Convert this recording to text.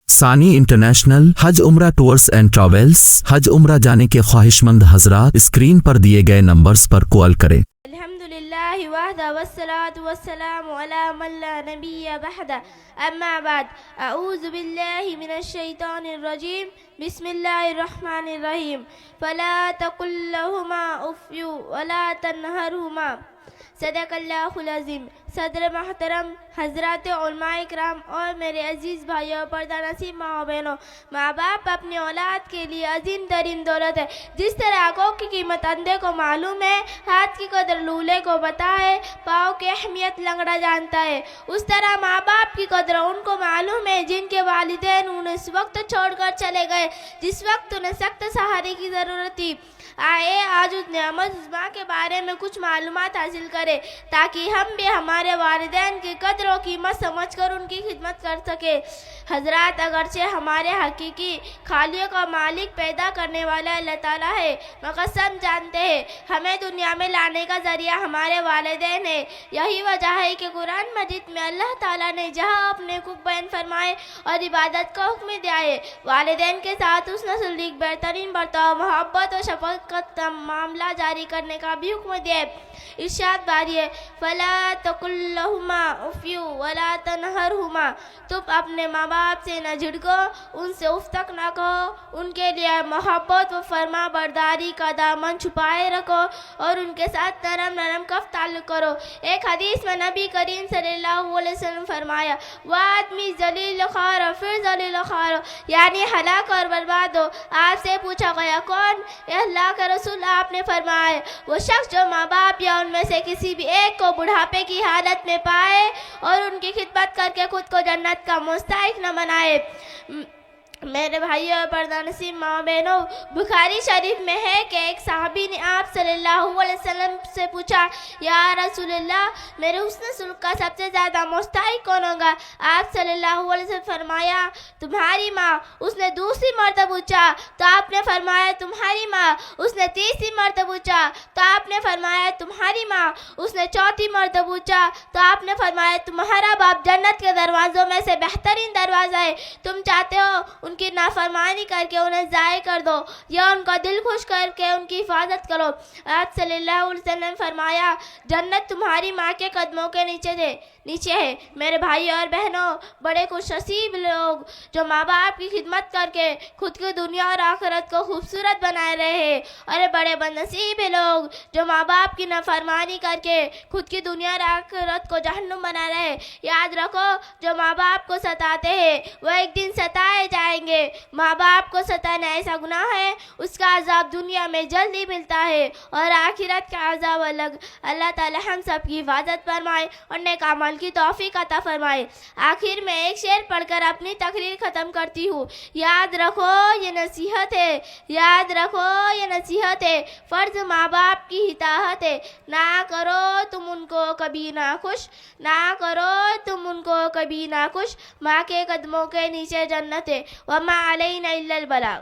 ثانی انٹرنیشنل حج عمرہ tours and travels حج عمرہ جانے کے خواہش مند حضرات اسکرین پر دیے گئے نمبرز پر کال کریں۔ الحمدللہ وحدہ والصلاة والسلام علی من لا نبی بعدہ اما بعد اعوذ باللہ من الشیطان الرجیم بسم اللہ الرحمن الرحیم فلا تقل لہما اف ولا تنہرہما صدق اللہ العظیم۔ صدر محترم، حضرات علماء کرام اور میرے عزیز بھائیوں، پردہ نصیب ماں بہنوں، ماں باپ اپنی اولاد کے لیے عظیم ترین دولت ہے۔ جس طرح آنکھوں کی قیمت اندھے کو معلوم ہے، ہاتھ کی قدر لولے کو پتہ ہے، پاؤں کی اہمیت لنگڑا جانتا ہے، اس طرح ماں باپ کی قدر ان کو معلوم ہے جن کے والدین انہیں اس وقت چھوڑ کر چلے گئے جس وقت انہیں سخت سہارے کی ضرورت تھی۔ آئے آج اس نعمت عظمیٰ کے بارے میں کچھ معلومات حاصل کریں تاکہ ہم بھی ہمارے والدین کی قدر و قیمت سمجھ کر ان کی خدمت کر سکیں۔ حضرات، اگرچہ ہمارے حقیقی خالق و مالک پیدا کرنے والا اللہ تعالیٰ ہے، مگر سب جانتے ہیں ہمیں دنیا میں لانے کا ذریعہ ہمارے والدین ہیں۔ یہی وجہ ہے کہ قرآن مجید میں اللہ تعالیٰ نے جہاں اپنے حقوق بیان فرمائے اور عبادت کا حکم دیا ہے، والدین کے ساتھ حسن سلوک، بہترین برتاؤ، محبت و شفقت کا معاملہ جاری کرنے کا بھی حکم دیا ہے۔ ارشاد باری ہے فَلَا تَقُل لَّهُمَا اُفٍّ وَلَا تَنْهَرْهُمَا، تم اپنے ماں باپ سے نہ جھڑکو، ان سے اف تک نہ کہو، ان کے لیے محبت و فرما برداری کا دامن چھپائے رکھو اور ان کے ساتھ نرم نرم کف تعلق کرو۔ ایک حدیث میں نبی کریم صلی اللہ علیہ وسلم فرمایا وہ آدمی ذلیل خوار ہو پھر ذلیل خوار ہو، یعنی ہلاک اور برباد ہو۔ آپ سے پوچھا گیا کون؟ اے اللہ کے رسول، آپ نے فرمایا وہ شخص جو ماں باپ یا ان میں سے کسی بھی ایک کو بڑھاپے کی حالت میں پائے اور ان کی خدمت کر کے خود کو جنت کا مستحق نہ بنائے۔ میرے بھائیوں اور پردہ نصیب ماں بہنوں، بخاری شریف میں ہے کہ ایک صحابی نے آپ صلی اللہ علیہ وسلم سے پوچھا یا رسول اللہ، میرے حسن سلوک کا سب سے زیادہ مستحق کون ہوگا؟ آپ صلی اللہ علیہ وسلم فرمایا تمہاری ماں۔ اس نے دوسری مرتبہ پوچھا تو آپ نے فرمایا تمہاری ماں۔ اس نے تیسری مرتبہ پوچھا تو آپ نے فرمایا تمہاری ماں۔ اس نے چوتھی مرتبہ پوچھا تو آپ نے فرمایا تمہارا باپ جنت کے دروازوں میں سے بہترین دروازہ ہے، تم چاہتے ہو ان کی نافرمانی کر کے انہیں ضائع کر دو یا ان کا دل خوش کر کے ان کی حفاظت کرو۔ آپ صلی اللہ علیہ وسلم فرمایا جنت تمہاری ماں کے قدموں کے نیچے ہے۔ میرے بھائی اور بہنوں، بڑے خوش نصیب لوگ جو ماں باپ کی خدمت کر کے خود کی دنیا اور آخرت کو خوبصورت بنائے رہے ہیں، اور بڑے بد نصیب لوگ جو ماں باپ کی نافرمانی کر کے خود کی دنیا اور آخرت کو جہنم بنا رہے ہیں۔ یاد رکھو جو ماں باپ کو ستاتے ہیں وہ ایک دن ستائے جائیں گے۔ ماں باپ کو ستانا ایسا گناہ ہے، اس کا عذاب دنیا میں جلدی ملتا ہے اور آخرت کا عذاب الگ۔ اللہ تعالی ہم سب کی حفاظت فرمائے اور نیک عمل کی توفیق عطا فرمائے۔ آخر میں ایک شعر پڑھ کر اپنی تقریر ختم کرتی ہوں۔ یاد رکھو یہ نصیحت ہے، یاد رکھو یہ نصیحت ہے، فرض ماں باپ کی اطاعت ہے۔ نہ کرو تم ان کو کبھی ناخوش، نہ کرو تم ان کو کبھی ناخوش، ماں کے قدموں کے نیچے جنت ہے۔ وما علینا الا البلاغ۔